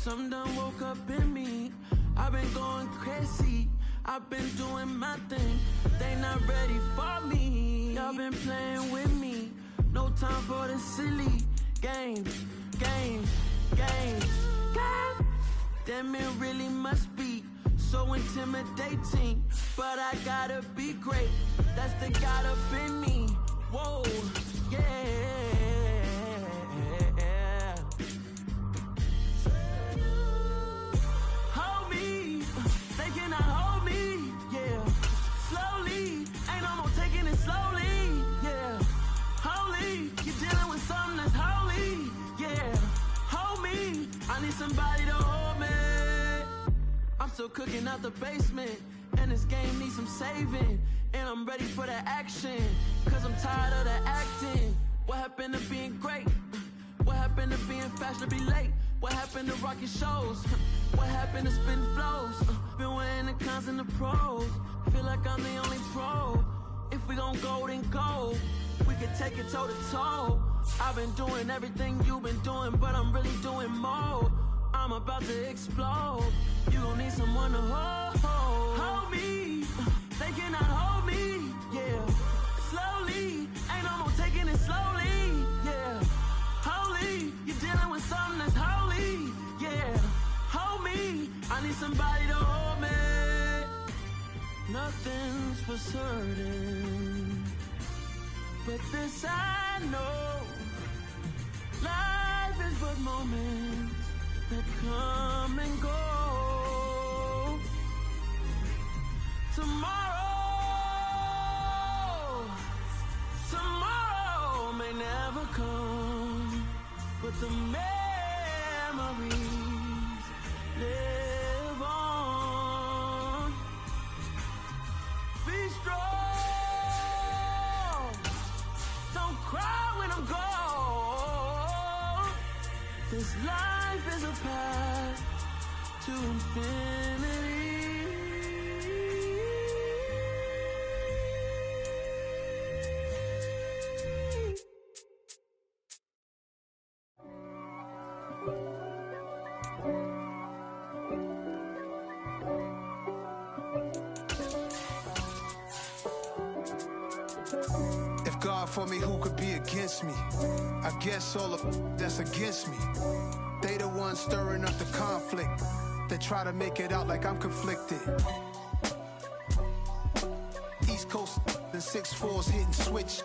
Some done woke up in me. I've been going crazy. I've been doing my thing. They not ready for me. Y'all been playing with me. No time for the silly games. God damn, it really must be so intimidating. But I gotta be great. That's the God up in me. Whoa, yeah. Hold me, they cannot hold me, yeah. Slowly, ain't no more taking it slowly, yeah. Holy, you're dealing with something that's holy, yeah. Hold me, I need somebody to hold me. I'm still cooking out the basement, and this game needs some saving. And I'm ready for the action, cause I'm tired of the acting. What happened to being great? What happened to being fashionably late? What happened to rocking shows? What happened to spitting flows? Been weighing the cons and the pros. Feel like I'm the only pro. If we gon' go, then go. We can take it toe to toe. I've been doing everything you've been doing, but I'm really doing more. I'm about to explode. You gon' need someone to hold me. They cannot hold me, yeah. Slowly, ain't no more taking it slowly, yeah. Holy, you're dealing with something that's holy, yeah. Hold me, I need somebody to hold me. Nothing's for certain, but this I know. Life is but moments that come and go. Tomorrow may never come, but the memories live on. Be strong, don't cry when I'm gone. This life is a path to infinity. For me, who could be against me? I guess all of that's against me. They the ones stirring up the conflict. They try to make it out like I'm conflicted. East Coast and 6'4's hitting switch.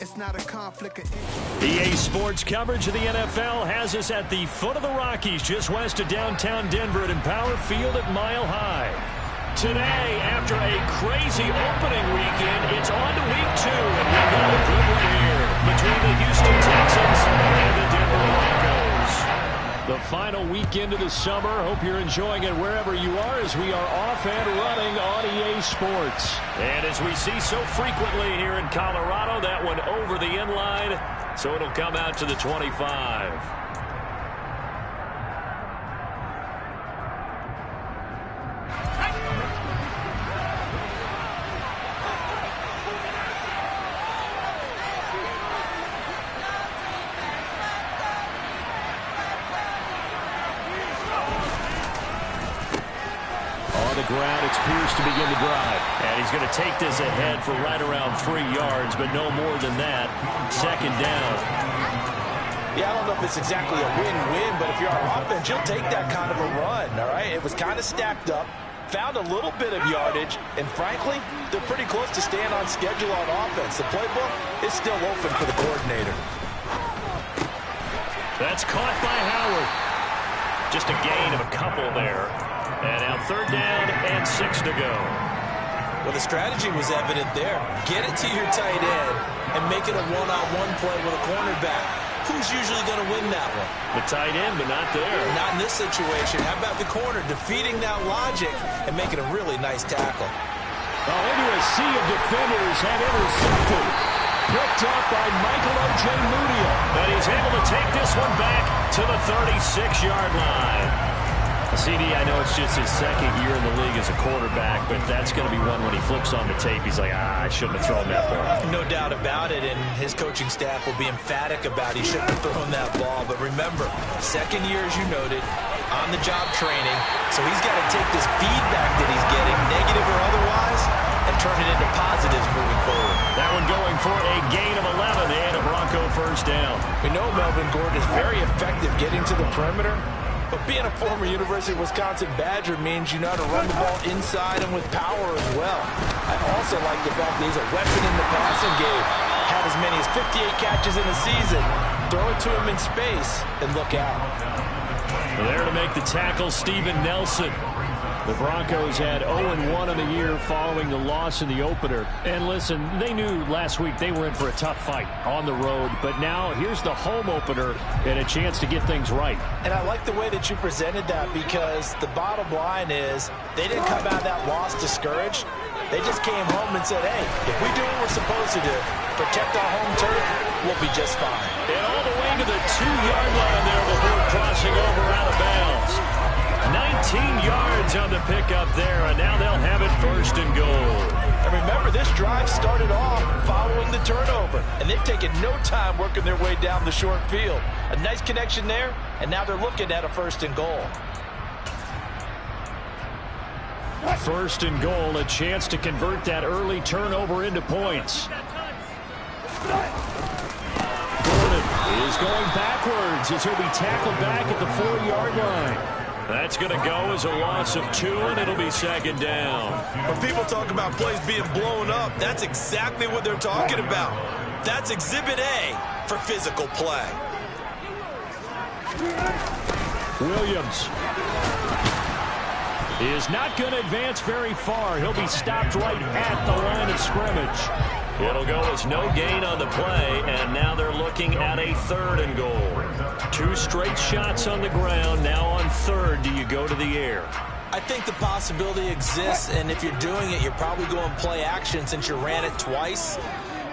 It's not a conflict of interest. EA Sports coverage of the NFL has us at the foot of the Rockies, just west of downtown Denver at Empower Field at Mile High. Today, after a crazy opening weekend, it's on to week 2, and we've got a good one here between the Houston Texans and the Denver Broncos. The final weekend of the summer. Hope you're enjoying it wherever you are as we are off and running on EA Sports. And as we see so frequently here in Colorado, that one over the inline, so it'll come out to the 25. Ground, it's Pierce to begin the drive. And he's going to take this ahead for right around 3 yards, but no more than that. Second down. Yeah, I don't know if it's exactly a win-win, but if you're on offense, you'll take that kind of a run, all right? It was kind of stacked up, found a little bit of yardage, and frankly, they're pretty close to staying on schedule on offense. The playbook is still open for the coordinator. That's caught by Howard. Just a gain of a couple there. And now third down and 6 to go. Well, the strategy was evident there. Get it to your tight end and make it a one-on-one play with a cornerback. Who's usually going to win that one? The tight end, but not there. Not in this situation. How about the corner defeating that logic and making a really nice tackle? Well, into a sea of defenders and intercepted. Picked up by Michael O.J. Mudia. And he's able to take this one back to the 36-yard line. CD, I know it's just his second year in the league as a quarterback, but that's going to be one when he flips on the tape. He's like, I shouldn't have thrown that ball. No doubt about it, and his coaching staff will be emphatic about he shouldn't have thrown that ball. But remember, second year, as you noted, on-the-job training, so he's got to take this feedback that he's getting, negative or otherwise, and turn it into positives moving forward. That one going for a gain of 11 and a Bronco first down. We know Melvin Gordon is very effective getting to the perimeter, but being a former University of Wisconsin Badger means you know how to run the ball inside and with power as well. I also like the fact that he's a weapon in the passing game. Had as many as 58 catches in a season. Throw it to him in space and look out. There to make the tackle, Steven Nelson. The Broncos had 0-1 on the year following the loss in the opener. And listen, they knew last week they were in for a tough fight on the road. But now here's the home opener and a chance to get things right. And I like the way that you presented that, because the bottom line is they didn't come out of that loss discouraged. They just came home and said, hey, if we do what we're supposed to do, protect our home turf, we'll be just fine. And all the way to the 2-yard line there before crossing over out of bounds. 19 yards on the pickup there, and now they'll have it first and goal. And remember, this drive started off following the turnover, and they've taken no time working their way down the short field. A nice connection there, and now they're looking at a first and goal. First and goal, a chance to convert that early turnover into points. Gordon is going backwards as he'll be tackled back at the 4-yard line. That's going to go as a loss of 2, and it'll be second down. When people talk about plays being blown up, that's exactly what they're talking about. That's Exhibit A for physical play. Williams is not going to advance very far. He'll be stopped right at the line of scrimmage. It'll go as no gain on the play, and now they're looking at a third and goal. 2 straight shots on the ground. Now on third, do you go to the air? I think the possibility exists, and if you're doing it, you're probably going play action since you ran it twice.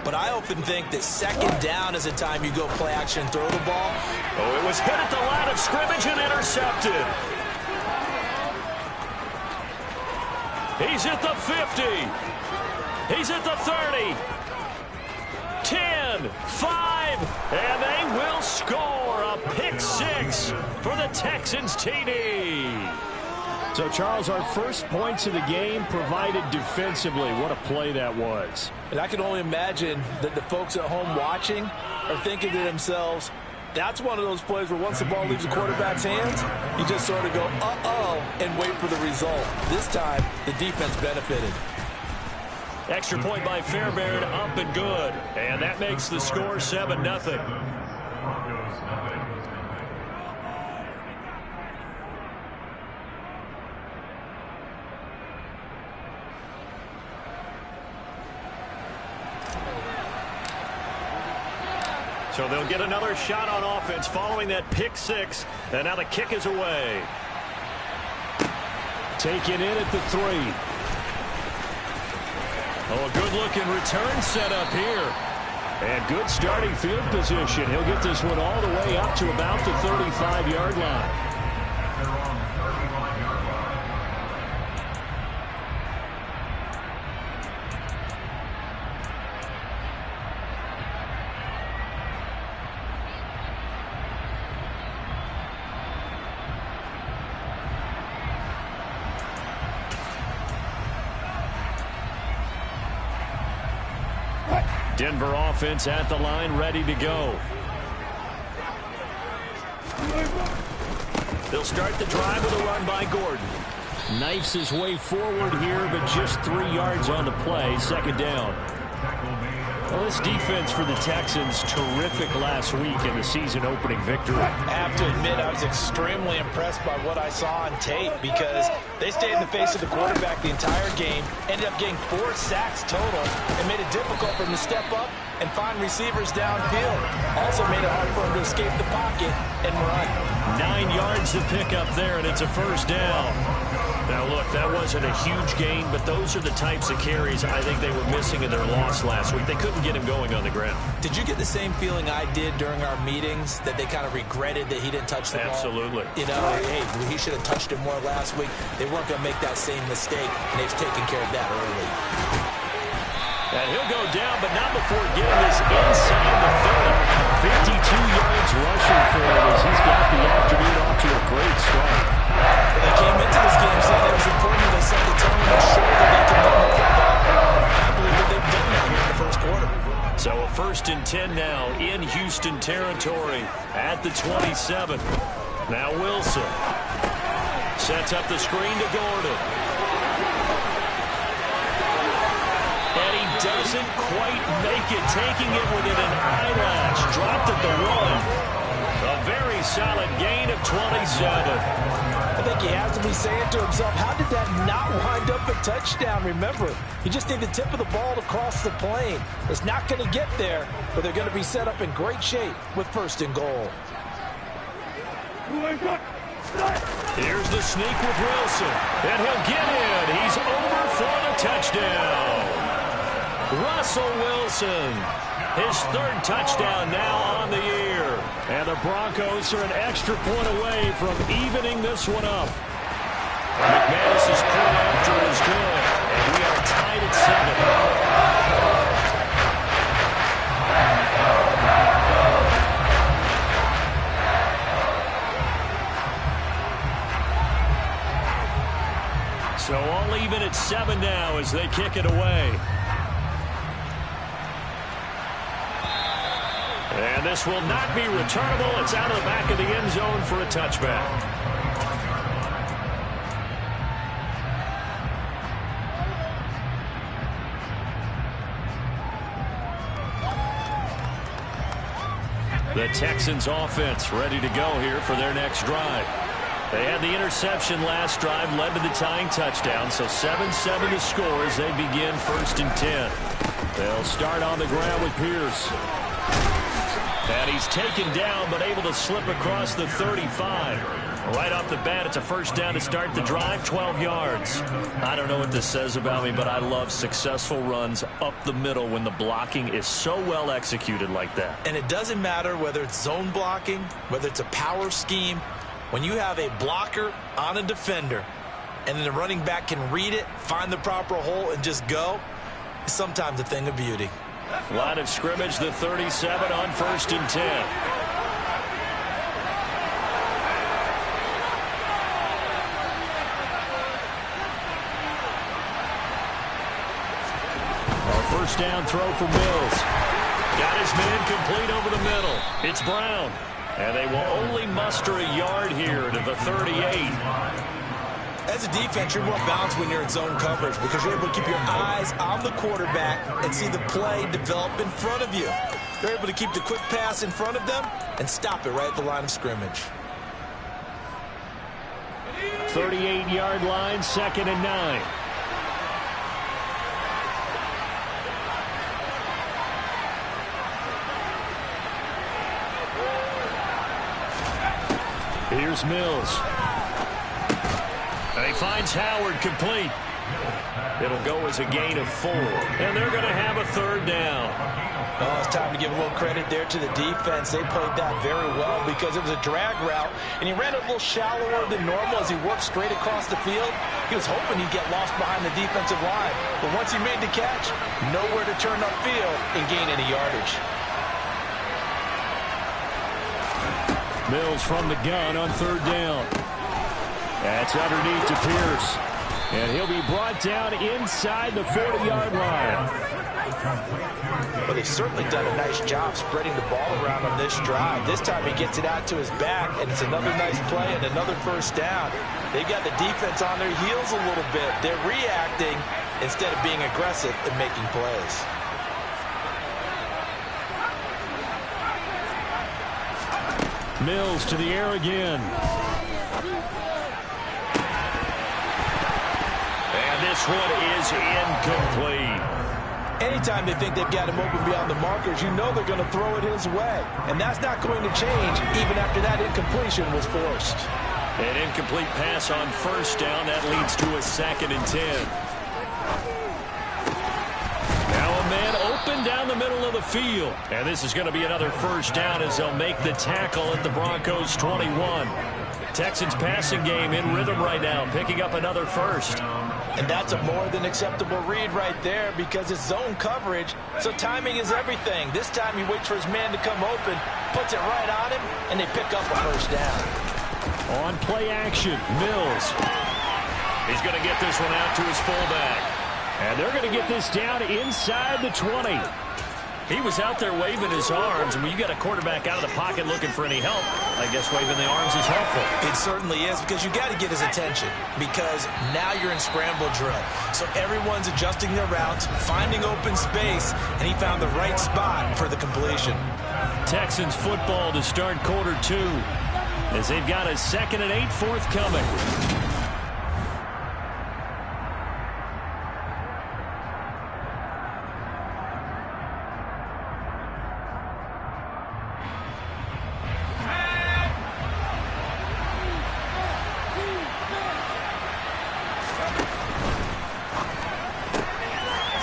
But I often think that second down is a time you go play action and throw the ball. Oh, it was hit at the line of scrimmage and intercepted. He's at the 50. He's at the 30. 10, 5, and they will score a pick 6 for the Texans TD. So, Charles, our first points of the game provided defensively. What a play that was. And I can only imagine that the folks at home watching are thinking to themselves, that's one of those plays where once the ball leaves the quarterback's hands, you just sort of go, uh-oh, and wait for the result. This time, the defense benefited. Extra point by Fairbairn, up and good. And that makes the score 7-0. So they'll get another shot on offense following that pick 6. And now the kick is away. Taken in at the 3. Oh, a good-looking return set up here. And good starting field position. He'll get this one all the way up to about the 35-yard line. Denver offense at the line, ready to go. They'll start the drive with a run by Gordon. Knifes his way forward here, but just 3 yards on the play. Second down. Well, this defense for the Texans, terrific last week in the season-opening victory. I have to admit, I was extremely impressed by what I saw on tape, because they stayed in the face of the quarterback the entire game, ended up getting 4 sacks total, and made it difficult for him to step up and find receivers downfield. Also made it hard for him to escape the pocket and run. 9 yards to pick up there, and it's a first down. Now, look, that wasn't a huge gain, but those are the types of carries I think they were missing in their loss last week. They couldn't get him going on the ground. Did you get the same feeling I did during our meetings, that they kind of regretted that he didn't touch the ball? Absolutely. You know, hey, he should have touched it more last week. They weren't going to make that same mistake, and they've taken care of that early. And he'll go down, but not before getting this inside the 30. 52 yards rushing for him as he's got the afternoon off to a great start. and 10 now in Houston territory at the 27. Now Wilson sets up the screen to Gordon. And he doesn't quite make it, taking it within an eyelash. Dropped at the 1. A very solid gain of 27. I think he has to be saying to himself, how did that not wind up a touchdown? Remember, you just need the tip of the ball to cross the plane. It's not going to get there, but they're going to be set up in great shape with 1st and goal. Here's the sneak with Wilson, and he'll get in. He's over for the touchdown. Russell Wilson, his 3rd touchdown now on the year. And the Broncos are an extra point away from evening this one up. McManus's pull after is good, and we are tied at 7. So all even at 7 now as they kick it away. And this will not be returnable. It's out of the back of the end zone for a touchback. The Texans offense ready to go here for their next drive. They had the interception last drive, led to the tying touchdown, so 7-7 to score as they begin 1st and 10. They'll start on the ground with Pierce. And he's taken down, but able to slip across the 35. Right off the bat, it's a 1st down to start the drive, 12 yards. I don't know what this says about me, but I love successful runs up the middle when the blocking is so well executed like that. And it doesn't matter whether it's zone blocking, whether it's a power scheme. When you have a blocker on a defender, and then the running back can read it, find the proper hole, and just go, it's sometimes a thing of beauty. Line of scrimmage, the 37 on 1st and 10. A 1st down throw for Mills. Got his man complete over the middle. It's Brown. And they will only muster a yard here to the 38. As a defense, you're more balanced when you're in zone coverage because you're able to keep your eyes on the quarterback and see the play develop in front of you. You're able to keep the quick pass in front of them and stop it right at the line of scrimmage. 38-yard line, 2nd and 9. Here's Mills. And he finds Howard complete. It'll go as a gain of 4. And they're going to have a 3rd down. Oh, it's time to give a little credit there to the defense. They played that very well because it was a drag route, and he ran it a little shallower than normal as he worked straight across the field. He was hoping he'd get lost behind the defensive line. But once he made the catch, nowhere to turn upfield and gain any yardage. Mills from the gun on 3rd down. That's underneath to Pierce. And he'll be brought down inside the 40-yard line. Well, they've certainly done a nice job spreading the ball around on this drive. This time he gets it out to his back, and it's another nice play and another 1st down. They've got the defense on their heels a little bit. They're reacting instead of being aggressive and making plays. Mills to the air again. And this one is incomplete. Anytime they think they've got him open beyond the markers, you know they're going to throw it his way. And that's not going to change even after that incompletion was forced. An incomplete pass on 1st down. That leads to a 2nd and 10. Now a man open down the middle of the field. And this is going to be another 1st down as they'll make the tackle at the Broncos 21. Texans passing game in rhythm right now, picking up another 1st. And that's a more than acceptable read right there because it's zone coverage, so timing is everything. This time he waits for his man to come open, puts it right on him, and they pick up a 1st down. On play action, Mills. He's going to get this one out to his fullback. And they're going to get this down inside the 20. He was out there waving his arms, and when you got a quarterback out of the pocket looking for any help, I guess waving the arms is helpful. It certainly is, because you got to get his attention, because now you're in scramble drill. So everyone's adjusting their routes, finding open space, and he found the right spot for the completion. Texans football to start quarter 2, as they've got a 2nd and 8 forthcoming.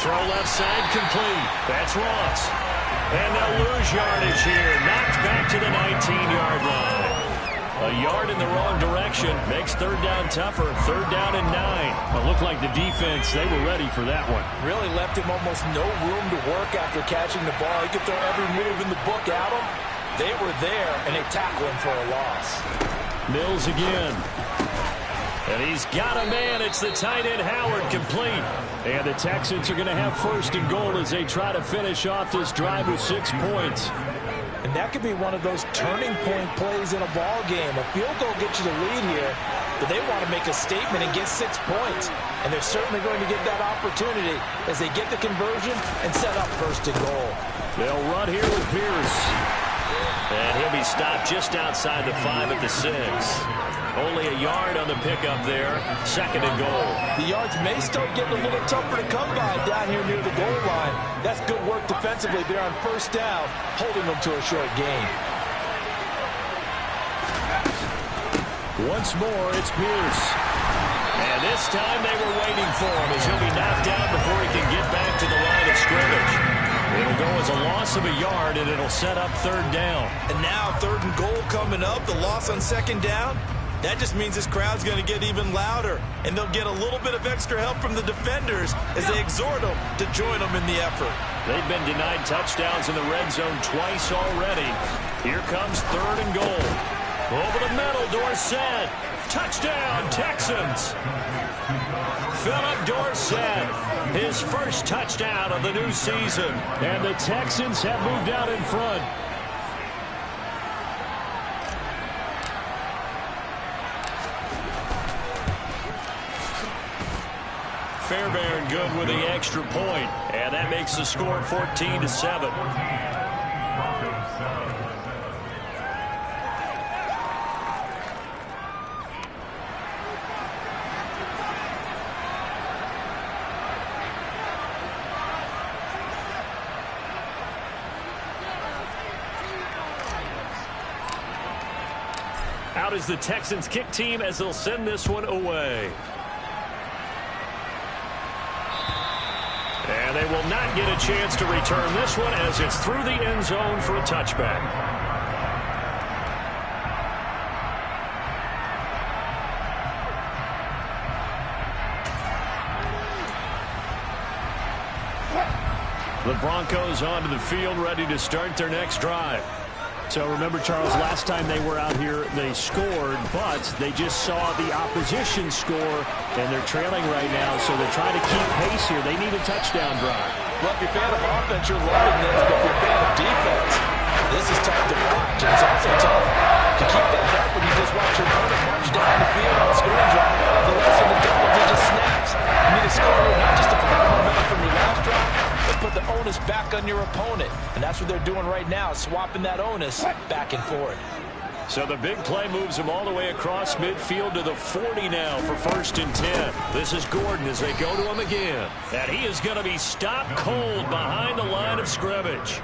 Throw left side complete. That's Ross. And they'll lose yardage here. Knocked back to the 19-yard line. A yard in the wrong direction makes third down tougher. Third down and 9. It looked like the defense, they were ready for that one. Really left him almost no room to work after catching the ball. He could throw every move in the book at him. They were there, and they tackle him for a loss. Mills again. And he's got a man. It's the tight end Howard, complete. And the Texans are going to have 1st and goal as they try to finish off this drive with 6 points. And that could be one of those turning point plays in a ball game. A field goal gets you the lead here, but they want to make a statement and get 6 points. And they're certainly going to get that opportunity as they get the conversion and set up 1st and goal. They'll run here with Pierce. And he'll be stopped just outside the 5 at the 6. Only a yard on the pickup there. 2nd and goal. The yards may start getting a little tougher to come by down here near the goal line. That's good work defensively there on 1st down, holding them to a short gain. Once more, it's Pierce. And this time they were waiting for him as he'll be knocked down before he can get back to the line of scrimmage. It'll go as a loss of a yard, and it'll set up 3rd down. And now 3rd and goal coming up, the loss on 2nd down. That just means this crowd's going to get even louder, and they'll get a little bit of extra help from the defenders as they exhort them to join them in the effort. They've been denied touchdowns in the red zone twice already. Here comes 3rd and goal. Over the middle, Dorsett. Touchdown, Texans. Philip Dorsett, his 1st touchdown of the new season. And the Texans have moved out in front. Fairbairn good with the extra point, and that makes the score 14-7. Out is the Texans kick team as they'll send this one away. And they will not get a chance to return this one as it's through the end zone for a touchback. The Broncos onto the field, ready to start their next drive. So remember, Charles, last time they were out here, they scored, but they just saw the opposition score, and they're trailing right now, so they're trying to keep pace here. They need a touchdown drive. Well, if you're a fan of offense, you're loving this, but if you're a fan of defense, this is tough to watch. And it's also tough to keep that up when you just watch your opponent march down the field on a scoring drive. The less than the double-digit snaps. You need to score here, not just to put momentum from your last drive, but put the onus back on your opponent. And that's what they're doing right now, swapping that onus back and forth. So the big play moves them all the way across midfield to the 40 now for 1st and 10. This is Gordon as they go to him again. And he is going to be stopped cold behind the line of scrimmage.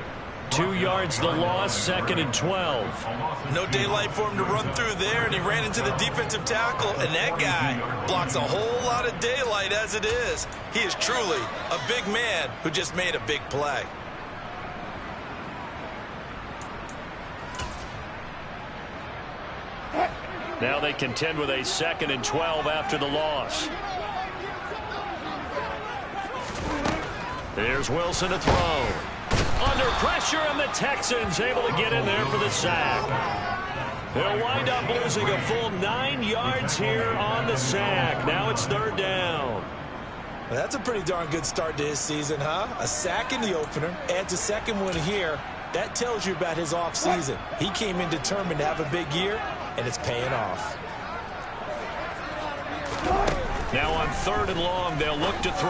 2 yards the loss, 2nd and 12. No daylight for him to run through there, and he ran into the defensive tackle, and that guy blocks a whole lot of daylight as it is. He is truly a big man who just made a big play. Now they contend with a 2nd and 12 after the loss. There's Wilson to throw. Under pressure, and the Texans able to get in there for the sack. They'll wind up losing a full 9 yards here on the sack. Now it's 3rd down. Well, that's a pretty darn good start to his season, huh? A sack in the opener, adds a second one here. That tells you about his offseason. He came in determined to have a big year, and it's paying off. Now on 3rd and long, they'll look to throw.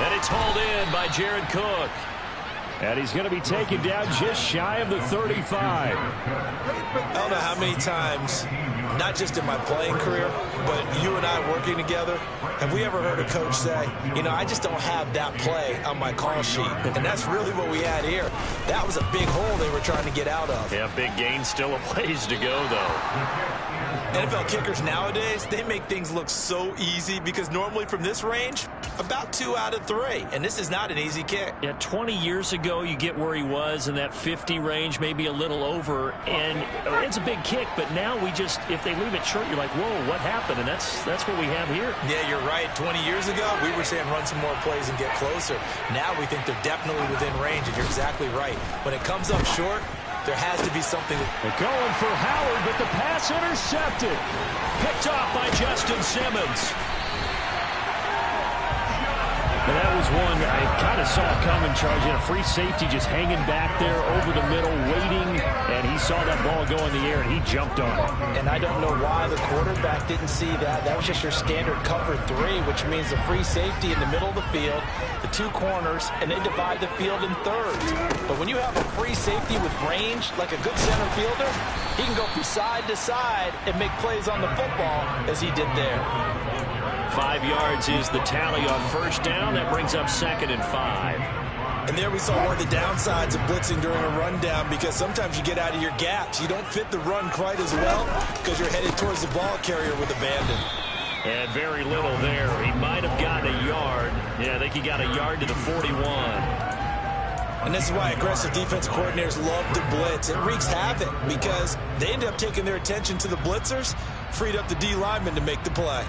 And it's hauled in by Jared Cook. And he's going to be taken down just shy of the 35. I don't know how many times, not just in my playing career, but you and I working together, have we ever heard a coach say, you know, I just don't have that play on my call sheet. And that's really what we had here. That was a big hole they were trying to get out of. Yeah, big gain, still a ways to go, though. NFL kickers nowadays, they make things look so easy because normally from this range, about 2 out of 3. And this is not an easy kick. Yeah, 20 years ago, you get where he was in that 50 range, maybe a little over. And it's a big kick, but now we just, if they leave it short, you're like, whoa, what happened? And that's what we have here. Yeah, you're right. 20 years ago, we were saying run some more plays and get closer. Now we think they're definitely within range, and you're exactly right. When it comes up short, there has to be something. They're going for Howard, but the pass intercepted. Picked off by Justin Simmons. And that was one I kind of saw coming, Charles. A free safety just hanging back there over the middle, waiting, and he saw that ball go in the air, and he jumped on it. And I don't know why the quarterback didn't see that. That was just your standard cover 3, which means the free safety in the middle of the field, the 2 corners, and they divide the field in thirds. But when you have a free safety with range, like a good center fielder, he can go from side to side and make plays on the football as he did there. 5 yards is the tally on 1st down. That brings up 2nd and 5. And there we saw one of the downsides of blitzing during a rundown, because sometimes you get out of your gaps. You don't fit the run quite as well because you're headed towards the ball carrier with abandon. And very little there. He might have gotten a yard. Yeah, I think he got a yard to the 41. And this is why aggressive defense coordinators love to blitz. It wreaks havoc because they end up taking their attention to the blitzers, freed up the D lineman to make the play.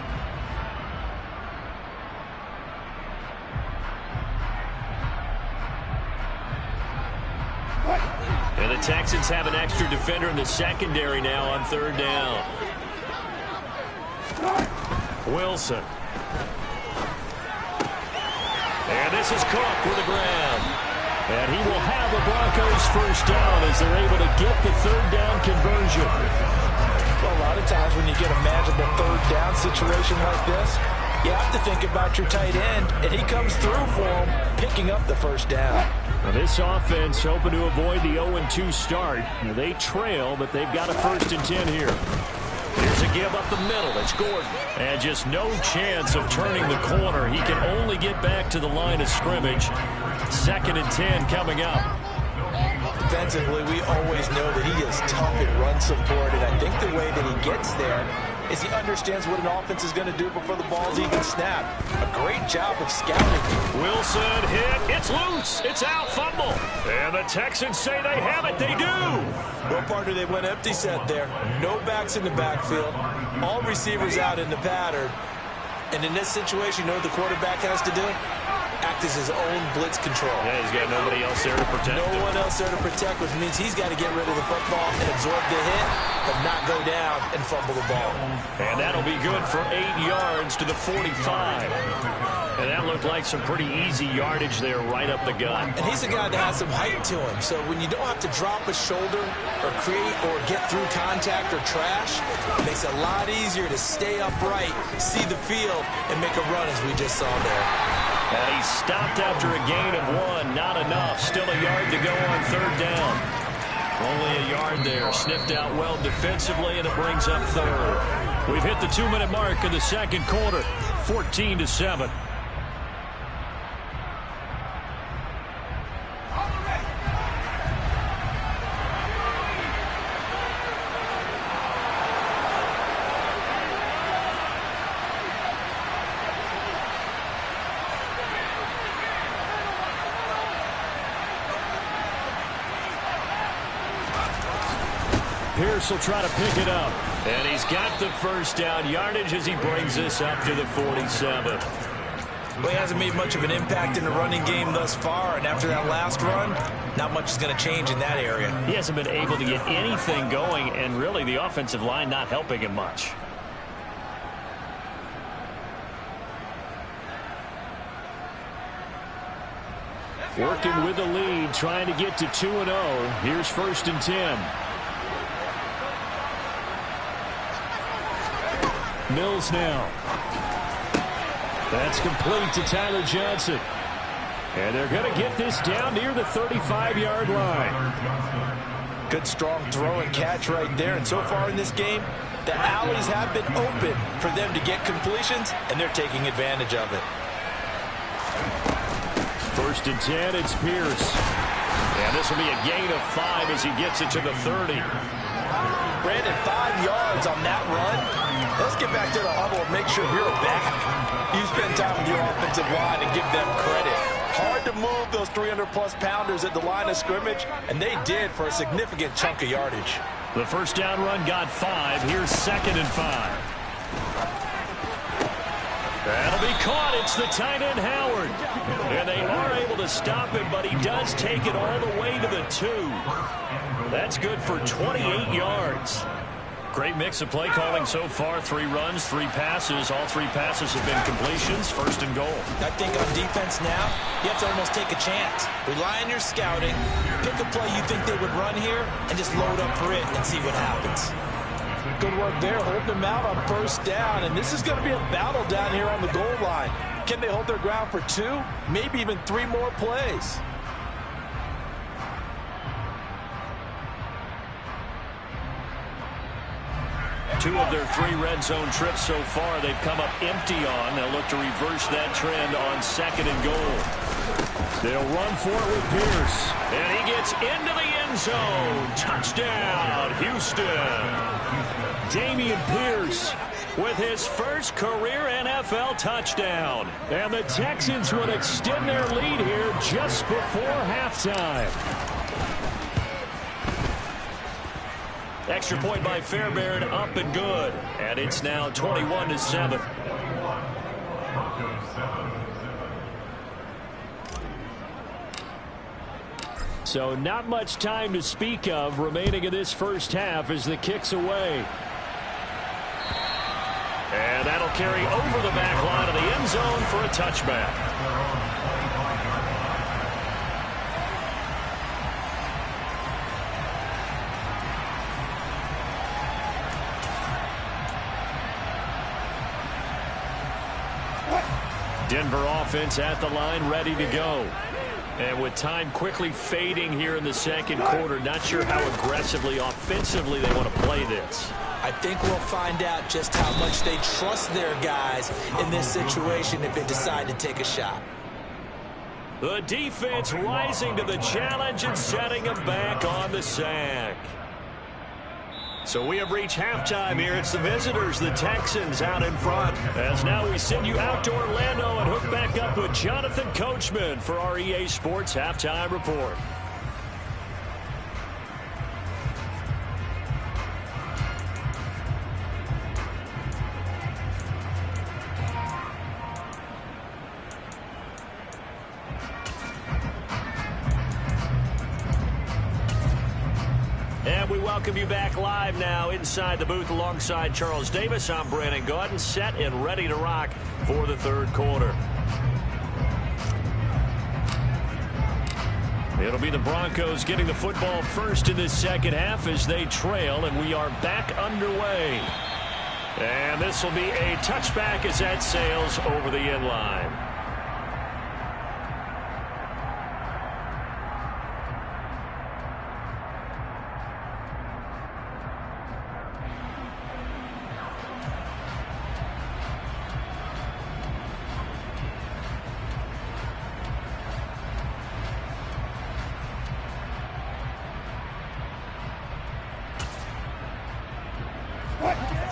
And the Texans have an extra defender in the secondary now on 3rd down. Wilson. And this is Cook with the grab. And he will have the Broncos 1st down as they're able to get the 3rd down conversion. Well, a lot of times when you get a manageable 3rd down situation like this, you have to think about your tight end, and he comes through for him, picking up the 1st down. Now this offense hoping to avoid the 0-2 start. Now they trail, but they've got a 1st and 10 here. Here's a give up the middle. It's Gordon. And just no chance of turning the corner. He can only get back to the line of scrimmage. 2nd and 10 coming up. Defensively, we always know that he is tough at run support, and I think the way that he gets there is he understands what an offense is going to do before the ball's even snapped. A great job of scouting. Wilson hit. It's loose. It's out. Fumble. And the Texans say they have it. They do. Well, partner, they went empty set there. No backs in the backfield. All receivers out in the pattern. And in this situation, you know what the quarterback has to do? Act as his own blitz control. Yeah, he's got nobody else there to protect him. No one else there to protect, which means he's got to get rid of the football and absorb the hit, but not go down and fumble the ball. And that'll be good for 8 yards to the 45. And that looked like some pretty easy yardage there right up the gut. And he's a guy that has some height to him, so when you don't have to drop a shoulder or create or get through contact or trash, it makes it a lot easier to stay upright, see the field, and make a run as we just saw there. And he stopped after a gain of 1. Not enough. Still a yard to go on 3rd down. Only a yard there. Sniffed out well defensively, and it brings up 3rd. We've hit the 2-minute mark in the 2nd quarter. 14-7. Pierce will try to pick it up. And he's got the 1st down yardage as he brings this up to the 47. Well, he hasn't made much of an impact in the running game thus far, and after that last run, not much is going to change in that area. He hasn't been able to get anything going, and really the offensive line not helping him much. Working with the lead, trying to get to 2-0. Here's 1st and 10. Mills now. That's complete to Tyler Johnson. And they're going to get this down near the 35-yard line. Good strong throw and catch right there. And so far in this game, the alleys have been open for them to get completions, and they're taking advantage of it. 1st and 10, it's Pierce. And this will be a gain of 5 as he gets it to the 30. Brandon, 5 yards on that run. Let's get back to the huddle and make sure you're back. You spend time with your offensive line and give them credit. Hard to move those 300-plus pounders at the line of scrimmage, and they did for a significant chunk of yardage. The first down run got 5. Here's 2nd and 5. That'll be caught. It's the tight end, Howard. And they are able to stop him, but he does take it all the way to the 2. That's good for 28 yards. Great mix of play calling so far. 3 runs, 3 passes. All 3 passes have been completions. 1st and goal. I think on defense now, you have to almost take a chance. Rely on your scouting. Pick a play you think they would run here and just load up for it and see what happens. Good work there, holding them out on 1st down. And this is going to be a battle down here on the goal line. Can they hold their ground for 2, maybe even 3 more plays? Two of their 3 red zone trips so far they've come up empty on. They'll look to reverse that trend on 2nd and goal. They'll run for it with Pierce. And he gets into the end zone. Touchdown, Houston. Damian Pierce with his first career NFL touchdown. And the Texans would extend their lead here just before halftime. Extra point by Fairbairn, up and good. And it's now 21-7. So not much time to speak of remaining in this first half as the kick's away. And that'll carry over the back line of the end zone for a touchback. Denver offense at the line, ready to go. And with time quickly fading here in the 2nd quarter, not sure how aggressively, offensively they want to play this. I think we'll find out just how much they trust their guys in this situation if they decide to take a shot. The defense rising to the challenge and setting them back on the sack. So we have reached halftime here. It's the visitors, the Texans, out in front. As now we send you out to Orlando and hook back up with Jonathan Coachman for our EA Sports Halftime Report. And we welcome you back live now inside the booth alongside Charles Davis. I'm Brandon Gaudin, set and ready to rock for the 3rd quarter. It'll be the Broncos getting the football first in this 2nd half as they trail, and we are back underway. And this will be a touchback as that sails over the end line.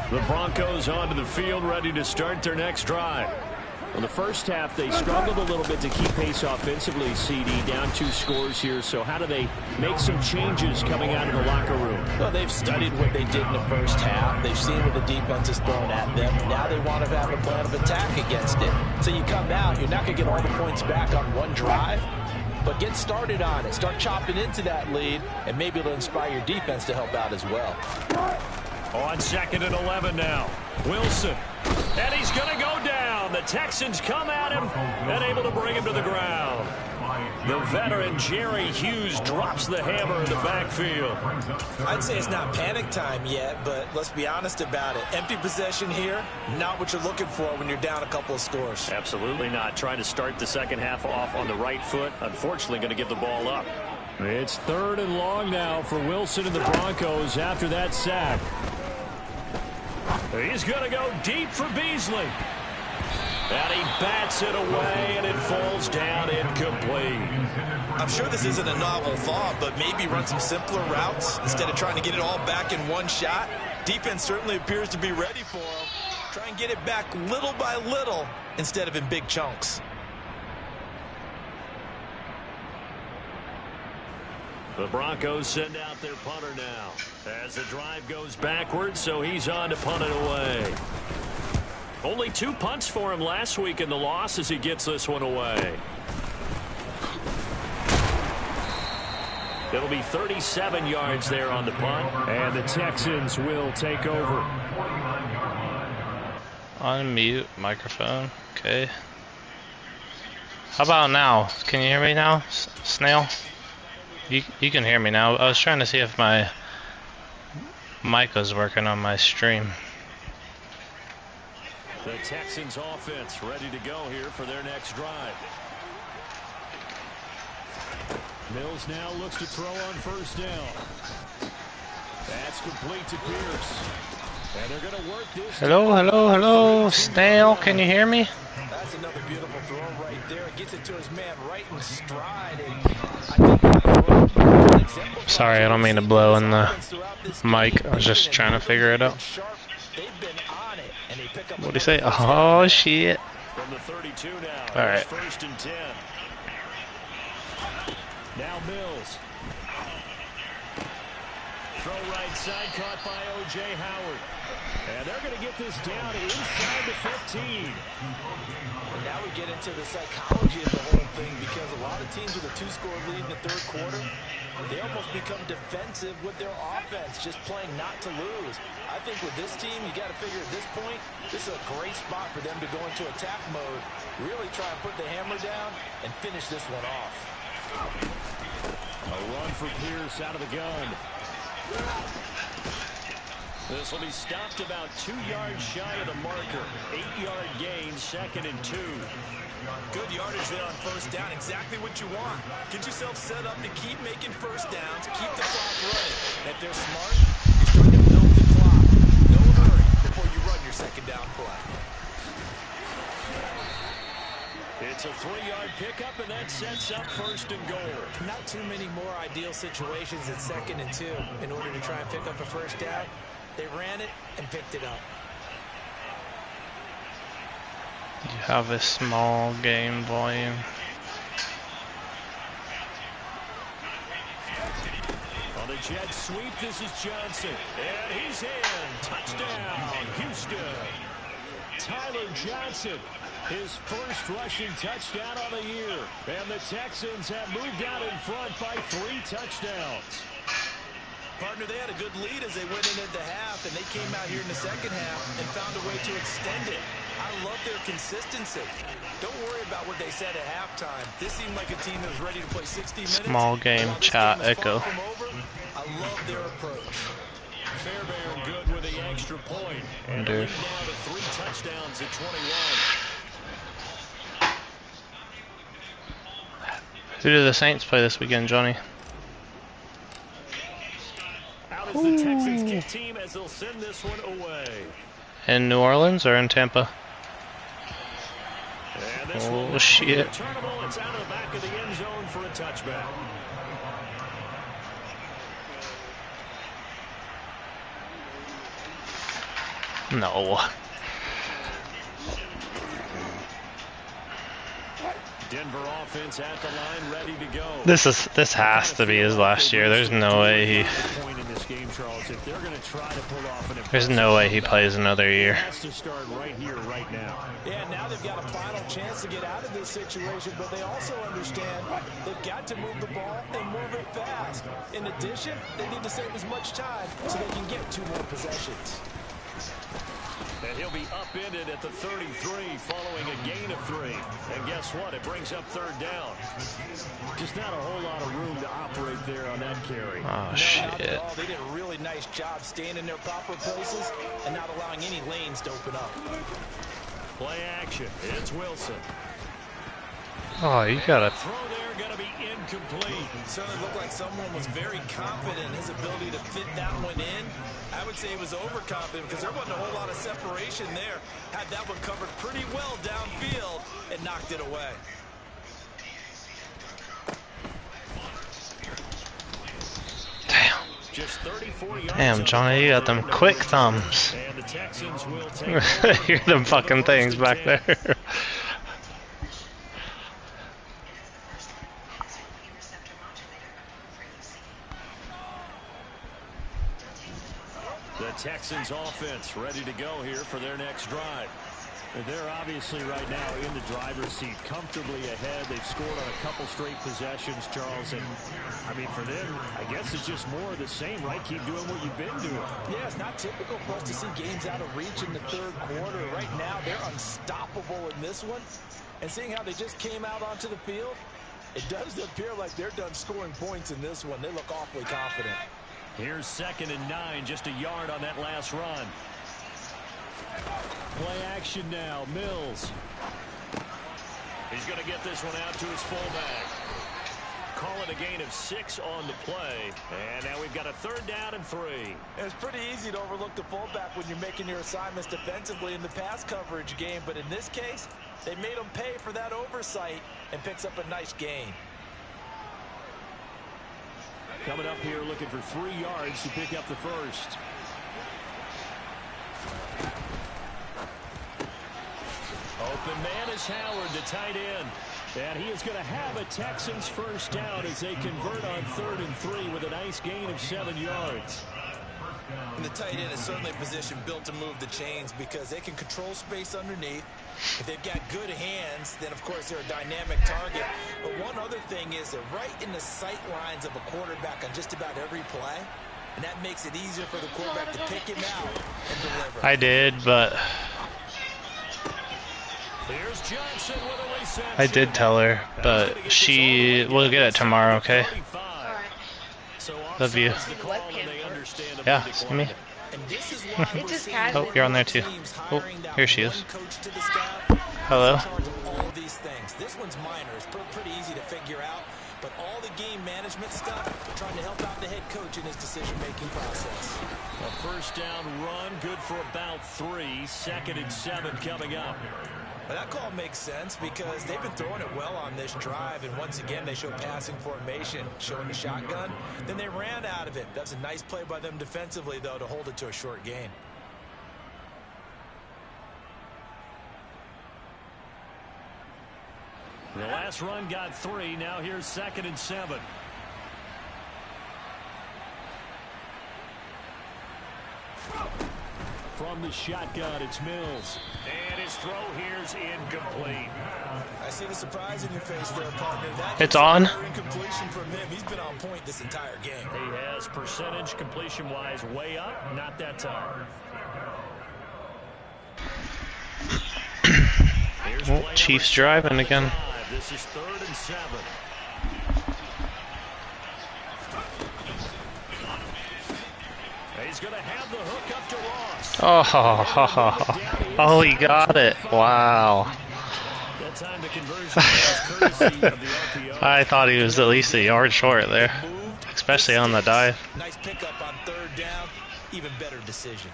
The Broncos onto the field, ready to start their next drive. In the first half, they struggled a little bit to keep pace offensively, CD, down 2 scores here. So how do they make some changes coming out of the locker room? Well, they've studied what they did in the first half. They've seen what the defense has thrown at them. Now they want to have a plan of attack against it. So you come out, you're not going to get all the points back on one drive, but get started on it. Start chopping into that lead, and maybe it'll inspire your defense to help out as well. On 2nd and 11 now. Wilson. And he's going to go down. The the Texans come at him and able to bring him to the ground. The veteran Jerry Hughes drops the hammer in the backfield. I'd say it's not panic time yet, but let's be honest about it. Empty possession here, not what you're looking for when you're down a couple of scores. Absolutely not. Trying to start the second half off on the right foot. Unfortunately, going to give the ball up. It's 3rd and long now for Wilson and the Broncos after that sack. He's going to go deep for Beasley. And he bats it away, and it falls down incomplete. I'm sure this isn't a novel thought, but maybe run some simpler routes instead of trying to get it all back in one shot. Defense certainly appears to be ready for him. Try and get it back little by little instead of in big chunks. The Broncos send out their punter now as the drive goes backwards, so he's on to punt it away. Only 2 punts for him last week in the loss as he gets this one away. It'll be 37 yards there on the punt, and the Texans will take over. Unmute microphone. Okay. How about now? Can you hear me now, Snail? You can hear me now. I was trying to see if my mic was working on my stream. The Texans offense ready to go here for their next drive. Mills now looks to throw on first down. That's complete to Pierce. And they're going to work this. Hello, Snail. Can you hear me? That's another beautiful throw right there. It gets it to his man right in stride. And Sorry, I don't mean to blow in the mic. I was just trying to figure it out. What do you say? Oh, shit. From the 32 now. All right. 1st and 10. Now Mills. Throw right side caught by O.J. Howard. And they're going to get this down inside the 15. And now we get into the psychology of the whole thing, because a lot of teams with a 2-score lead in the 3rd quarter, they almost become defensive with their offense, just playing not to lose. I think with this team, you got to figure at this point, this is a great spot for them to go into attack mode, really try and put the hammer down and finish this one off. A run for Pierce out of the gun. This will be stopped about 2 yards shy of the marker. 8-yard gain, 2nd and 2. Good yardage there on first down. Exactly what you want. Get yourself set up to keep making first downs, keep the clock running. If they're smart, you start to build the clock. No hurry before you run your second down play. It's a 3-yard pickup, and that sets up 1st and goal. Not too many more ideal situations at 2nd and 2 in order to try and pick up a first down. They ran it and picked it up. You have a small game volume. On the jet sweep, this is Johnson. And he's in. Touchdown, Houston. Tyler Johnson, his first rushing touchdown on the year. And the Texans have moved out in front by 3 touchdowns. Partner, they had a good lead as they went in at the half, and they came out here in the second half and found a way to extend it. I love their consistency. Don't worry about what they said at halftime. This seemed like a team that was ready to play 60 minutes. Small game chat echo. I love their approach. Fairbairn good with the extra point. And lead now to 3 touchdowns at 21. Who do the Saints play this weekend, Johnny? Out is the Texans kick team as they'll send this one away. In New Orleans or in Tampa? Oh, shit. Returnable, it's out of the back of the end zone for a touchback. No. Denver offense at the line, ready to go. This has to be his last year. There's no way he. There's no way he plays another year. Has to start right here, right now. Yeah, now they've got a final chance to get out of this situation, but they also understand they've got to move the ball and move it fast. In addition, they need to save as much time so they can get 2 more possessions. And he'll be upended at the 33 following a gain of 3. And guess what? It brings up 3rd down. Just not a whole lot of room to operate there on that carry. Oh, no, shit. not at all. They did a really nice job staying in their proper places and not allowing any lanes to open up. Play action. It's Wilson. Oh, you gotta. Throw there going to be incomplete. It certainly looked like someone was very confident in his ability to fit that one in. I would say he was overconfident because there wasn't a whole lot of separation there. Had that one covered pretty well downfield and knocked it away. Damn. Just 34 yards. Damn, Johnny, you got them quick thumbs. And the Texans will take Hear them fucking things back there. The Texans offense ready to go here for their next drive. They're obviously right now in the driver's seat, comfortably ahead. They've scored on a couple straight possessions, Charles. And, I mean, for them, I guess it's just more of the same, right? Keep doing what you've been doing. Yeah, it's not typical for us to see games out of reach in the 3rd quarter. Right now, they're unstoppable in this one. And seeing how they just came out onto the field, it does appear like they're done scoring points in this one. They look awfully confident. Here's 2nd and 9, just a yard on that last run. Play action now, Mills. He's going to get this one out to his fullback. Call it a gain of 6 on the play. And now we've got a 3rd down and 3. It's pretty easy to overlook the fullback when you're making your assignments defensively in the pass coverage game. But in this case, they made him pay for that oversight and picks up a nice gain. Coming up here looking for 3 yards to pick up the first. Open man is Howard, the tight end. And he is going to have a Texans first down as they convert on 3rd and 3 with a nice gain of 7 yards. And the tight end is certainly a position built to move the chains because they can control space underneath. If they've got good hands, then of course they're a dynamic target. But one other thing is they're right in the sight lines of a quarterback on just about every play. And that makes it easier for the quarterback to pick him out and deliver. I did, but Here's Johnson with a reception. I did tell her, but she will get it tomorrow, okay? Love you. Yeah, see me? Oh, you're on there too. Oh, here she is. Hello. All these things. This one's minor. It's pretty easy to figure out. But all the game management stuff, trying to help out the head coach in his decision-making process. A first down run, good for about 3. 2nd and 7 coming up. Well, that call makes sense because they've been throwing it well on this drive, and once again they show passing formation, showing the shotgun. Then they ran out of it. That's a nice play by them defensively, though, to hold it to a short gain. The last run got 3. Now here's 2nd and 7. From the shotgun, it's Mills. And his throw here's incomplete. I see the surprise in your face there, partner. It's on. Incompletion from him. He's been on point this entire game. He has percentage completion-wise way up. Not that time. Well, Chiefs driving again. This is 3rd and 7. He's going to have the hook up to Ross. Oh, he got it. Wow. That time the conversion was courtesy of the RPO. I thought he was at least a yard short there, especially on the dive. Nice pickup on 3rd down. Even better decision.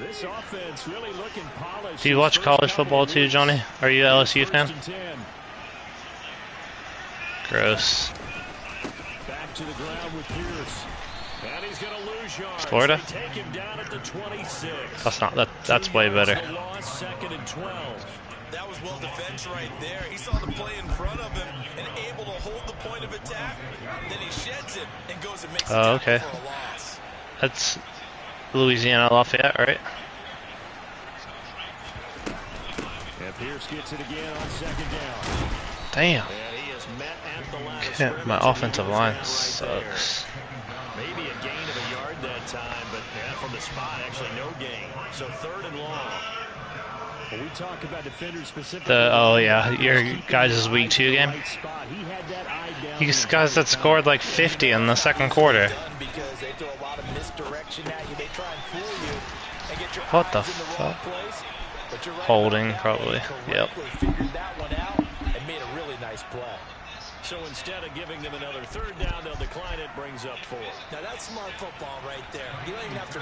This offense really looking polished. Do you watch college football too, Johnny? Are you an LSU fan? Gross. Back to the ground with Pierce. And he's going to lose yards. Florida? They take him down at the 26. That's not that's way better. 2nd and 12. That was well defense right there. He saw the play in front of him and able to hold the point of attack. Then he sheds it and goes and makes a tackle for a loss. That's Louisiana Lafayette, right? And Pierce gets it again on 2nd down. Damn. And he is met at the line. My offensive line sucks. Maybe a gain of a yard. That's time, but yeah, from the spot, actually no gain. So 3rd and long. When we talk about defenders specifically. Oh yeah, your guys' week 2 game. You guys that scored like 50 in the second quarter. What the fuck? Holding probably. Yep. So instead of giving them another 3rd down, they'll decline it. Brings up 4. Now that's smart football right there. You don't even have to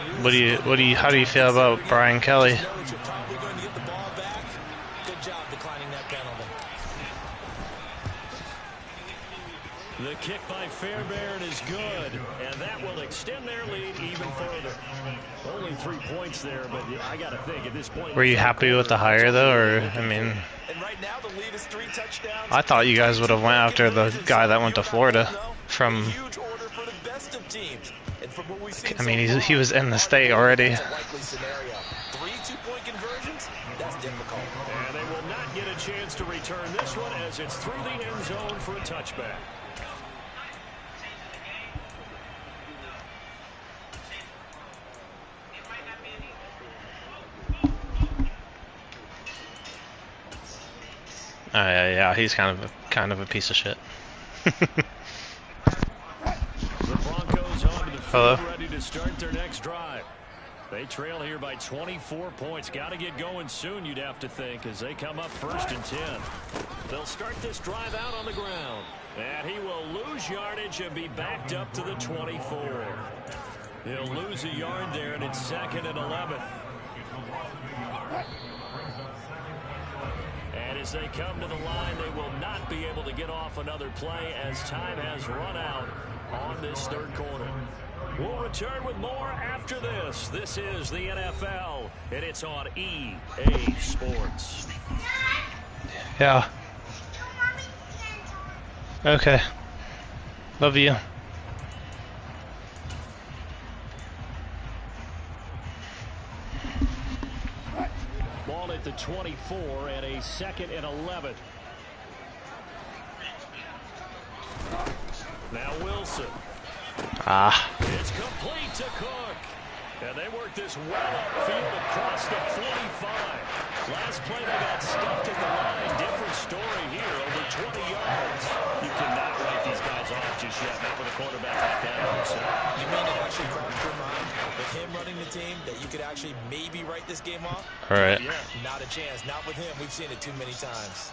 How do you feel about Brian Kelly? Good job declining that penalty. The kick by Fairbairn is good, and that will extend their lead even further. Only 3 points there, but I got to think at this point. Were you happy with the hire though, or I mean? And right now the lead is 3 touchdowns. I thought you guys would have went after the guy that went to Florida from. Huge order for the best of teams. And from what we've seen I mean, he was in the state already. 3 2-point conversions. That's difficult. And they will not get a chance to return this one as it's through the end zone for a touchback. Yeah, he's kind of a piece of shit. The Broncos onto the field, ready to start their next drive. They trail here by 24 points. Got to get going soon, you'd have to think, as they come up 1st and 10. They'll start this drive out on the ground. And he will lose yardage and be backed up to the 24. He'll lose a yard there, and it's 2nd and 11. And as they come to the line, they will not be able to get off another play as time has run out on this 3rd quarter. We'll return with more after this. This is the NFL, and it's on EA Sports. Yeah. Okay. Love you. Ball at the 24 and a 2nd and 11. Now Wilson. It's complete to Cook. And they work this well upfield across the 45. Last play they got stuffed at the line. Different story here, over 20 yards. You cannot write these guys off just yet, not with a quarterback like that. You mean it actually crossed your mind with him running the team that you could actually maybe write this game off? All right. Yeah, not a chance. Not with him. We've seen it too many times.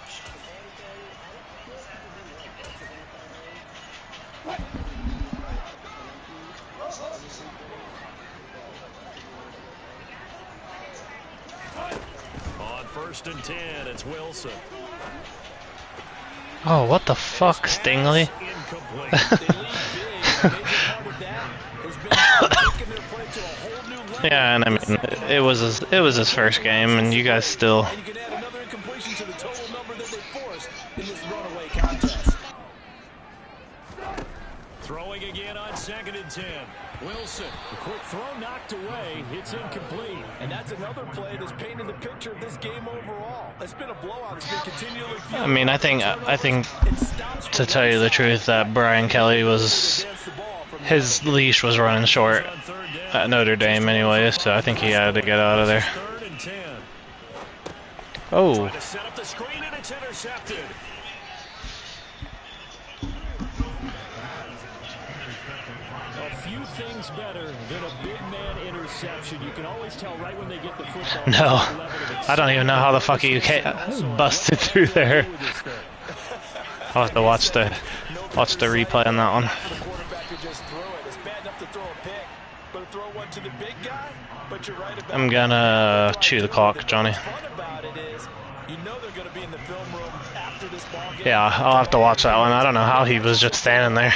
On 1st and 10, it's Wilson. Oh, what the fuck, Stingley? Yeah, and I mean, it was his first game, and you guys still. Throwing again on 2nd and 10. Wilson, a quick throw knocked away. It's incomplete. And that's another play that's painted the picture of this game overall. It's been a blowout. It's been continually. I mean, I think to tell you the truth, that Brian Kelly his leash was running short at Notre Dame anyway, so I think he had to get out of there. Oh. Set up the screen and it's intercepted. A few things better than a big man interception. You can always tell right when they get the football. No, I don't even know how the fuck you busted through there. I'll have to watch the replay on that one. I'm gonna chew the clock, Johnny. Yeah, I'll have to watch that one. I don't know how he was just standing there.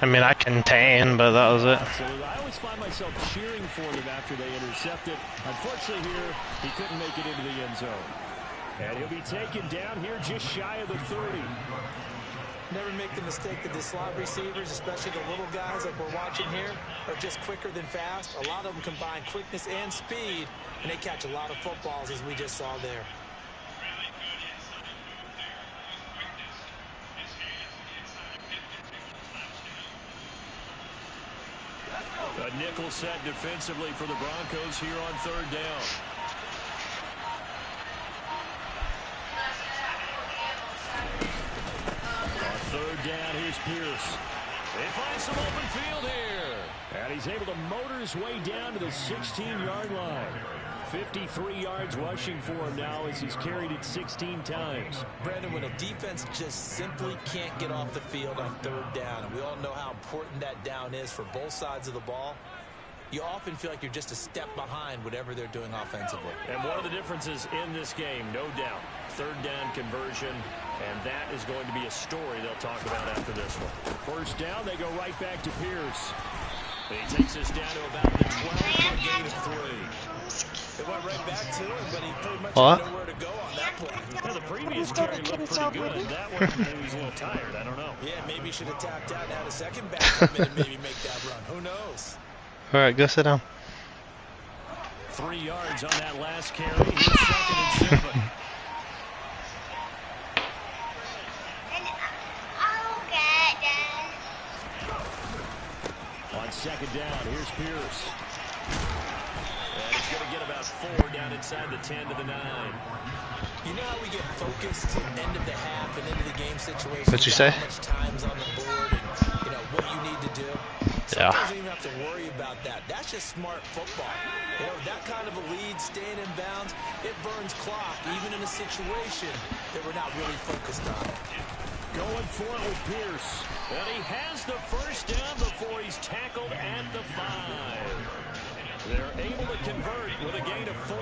I mean, I contain, but that was it. I always find myself cheering for them after they intercept it. Unfortunately here, he couldn't make it into the end zone. And he'll be taken down here just shy of the 30. Never make the mistake that the slot receivers, especially the little guys like we're watching here, are just quicker than fast. A lot of them combine quickness and speed, and they catch a lot of footballs, as we just saw there. nickel set defensively for the Broncos here on third down. On third down, here's Pierce. They find some open field here. And he's able to motor his way down to the 16-yard line. 53 yards rushing for him now as he's carried it 16 times. Brandon, when a defense just simply can't get off the field on third down, and we all know how important that down is for both sides of the ball, you often feel like you're just a step behind whatever they're doing offensively. And one of the differences in this game, no doubt, third down conversion, and that is going to be a story they'll talk about after this one. First down, they go right back to Pierce. And he takes us down to about the 12 for a gain of 3. It went right back to him, but he pretty much didn't know where to go on that play. Well, the previous carry looked pretty good. That one, he was a little tired. I don't know. Yeah, maybe he should have tapped out and had a second back come in and maybe make that run. Who knows? All right, go sit down. 3 yards on that last carry. He's 2nd and 7. On second down, here's Pierce. And he's going to get about 4 down inside the 10 to the 9. You know how we get focused at the end of the half and into the game situation? What'd you say? How much time's on the board and, you know, what you need to do. Yeah. Sometimes you don't even have to worry about that. That's just smart football. You know, that kind of a lead, staying in bounds, it burns clock, even in a situation that we're not really focused on. Going for it with Pierce. And he has the first down before he's tackled at the 5. They're able to convert with a gain of 4.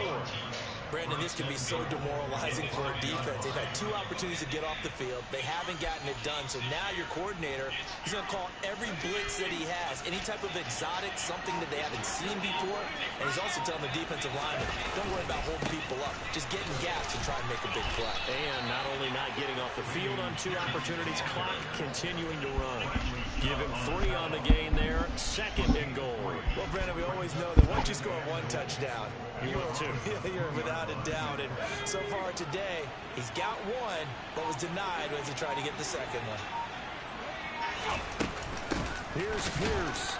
Brandon, this can be so demoralizing for a defense. They've had 2 opportunities to get off the field. They haven't gotten it done. So now your coordinator is going to call every blitz that he has, any type of exotic, something that they haven't seen before. And he's also telling the defensive lineman, don't worry about holding people up. Just get in gaps and try and make a big play. And not only not getting off the field on 2 opportunities, clock continuing to run. Give him 3 on the gain there. 2nd and goal. Well, Brandon, we always know that once you score 1 touchdown, you're without a doubt. And so far today, he's got 1 that was denied as he tried to get the 2nd one. Here's Pierce.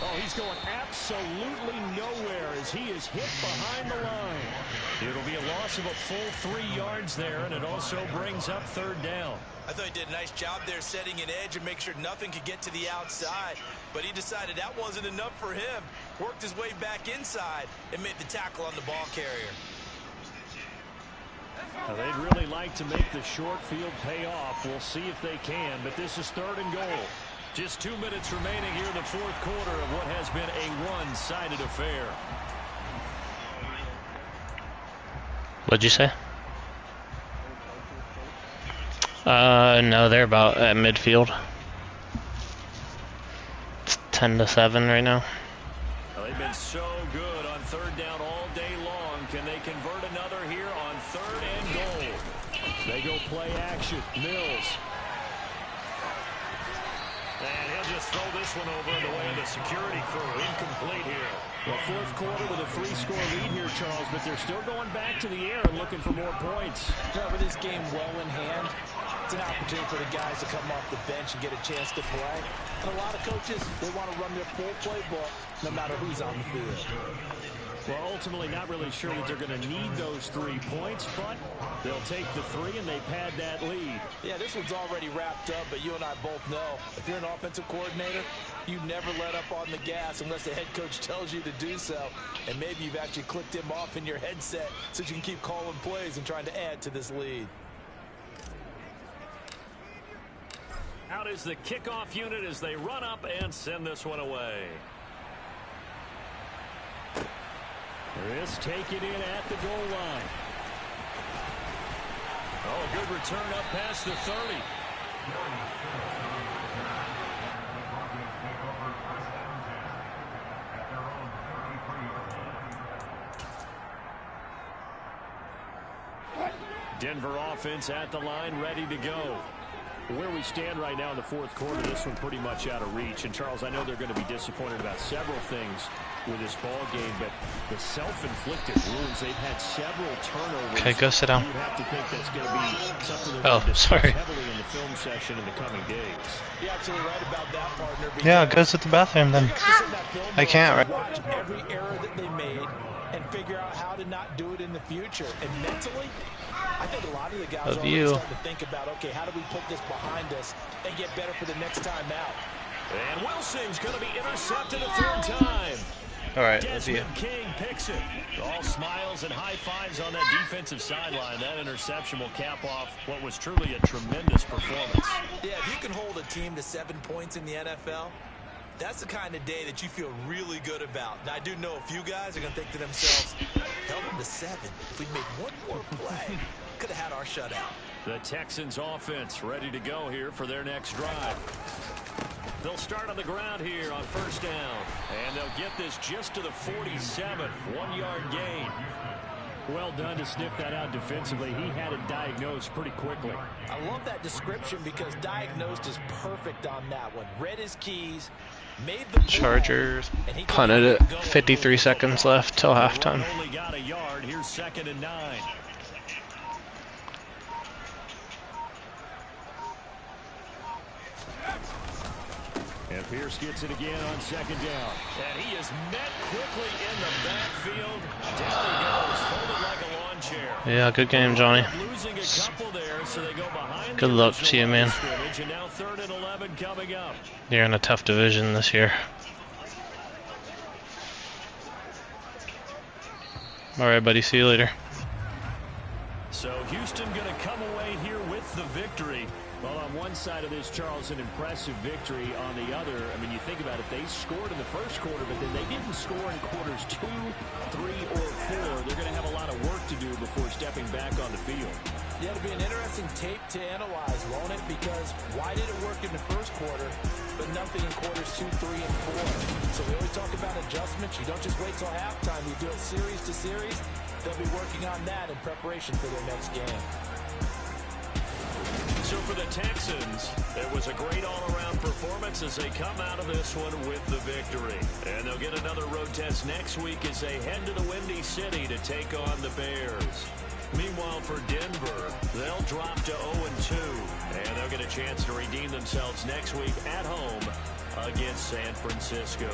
Oh, he's going absolutely nowhere as he is hit behind the line. It'll be a loss of a full 3 yards there, and it also brings up third down. I thought he did a nice job there setting an edge and make sure nothing could get to the outside. But he decided that wasn't enough for him. Worked his way back inside and made the tackle on the ball carrier. Now, they'd really like to make the short field pay off. We'll see if they can, but this is 3rd and goal. Just 2 minutes remaining here in the 4th quarter of what has been a one-sided affair. What'd you say? No, they're about at midfield. It's 10-7 right now. Well, they've been so good on third down all day long. Can they convert another here on 3rd and goal? They go play action. Mills. And he'll just throw this one over in the way of the security crew. Incomplete here. Well, 4th quarter with a 3-score lead here, Charles, but they're still going back to the air and looking for more points. Yeah, with this game well in hand, it's an opportunity for the guys to come off the bench and get a chance to play. And a lot of coaches, they want to run their full playbook no matter who's on the field. Well, ultimately not really sure that they're going to need those 3 points, but they'll take the 3 and they pad that lead. Yeah, this one's already wrapped up, but you and I both know if you're an offensive coordinator, you never let up on the gas unless the head coach tells you to do so. And maybe you've actually clicked him off in your headset so you can keep calling plays and trying to add to this lead. Out is the kickoff unit as they run up and send this one away. This take it in at the goal line. Oh, a good return up past the 30. Denver offense at the line, ready to go. Where we stand right now in the fourth quarter, this one pretty much out of reach. And, Charles, I know they're going to be disappointed about several things with this ball game, but the self-inflicted wounds, they've had several turnovers. Okay, go sit down. You have to think that's going to be something they're Oh, going to discuss sorry. heavily in the film session in the coming days. You're absolutely right about that, partner. Yeah, go to the bathroom then. I can't, right? Watch every error that they made and figure out how to not do it in the future. And mentally, I think a lot of the guys are already starting to think about, okay, how do we put this behind us and get better for the next time out? And Wilson's going to be intercepted a third time. All right, that's you. Desmond King picks it. All smiles and high fives on that defensive sideline. That interception will cap off what was truly a tremendous performance. Yeah, if you can hold a team to 7 points in the NFL, that's the kind of day that you feel really good about. And I do know a few guys are going to think to themselves, held them to 7. If we'd made one more play, could have had our shutout. The Texans offense ready to go here for their next drive. They'll start on the ground here on first down. And they'll get this just to the 47. 1-yard gain. Well done to sniff that out defensively. He had it diagnosed pretty quickly. I love that description because diagnosed is perfect on that one. Read his keys, made the Chargers punted it. 53 seconds left till halftime. Only got a yard. Here's 2nd and 9. And Pierce gets it again on 2nd down. And he is met quickly in the backfield. Down he goes, folded like a lawn chair. Yeah, good game, Johnny. Losing a couple there, so they go behind. Good luck to you, man. And now 3rd and 11 coming up. You're in a tough division this year. All right, buddy. See you later. So Houston going to come away here with the victory. Well, on one side of this, Charles, an impressive victory. On the other, I mean, you think about it, they scored in the first quarter, but then they didn't score in quarters 2, 3, or 4. They're going to have a lot of work to do before stepping back on the field. Yeah, it'll be an interesting tape to analyze, won't it? Because why did it work in the first quarter, but nothing in quarters 2, 3, and 4? So we always talk about adjustments. You don't just wait till halftime. You do it series to series. They'll be working on that in preparation for their next game. So for the Texans, it was a great all-around performance as they come out of this one with the victory. And they'll get another road test next week as they head to the Windy City to take on the Bears. Meanwhile, for Denver, they'll drop to 0-2, and they'll get a chance to redeem themselves next week at home against San Francisco.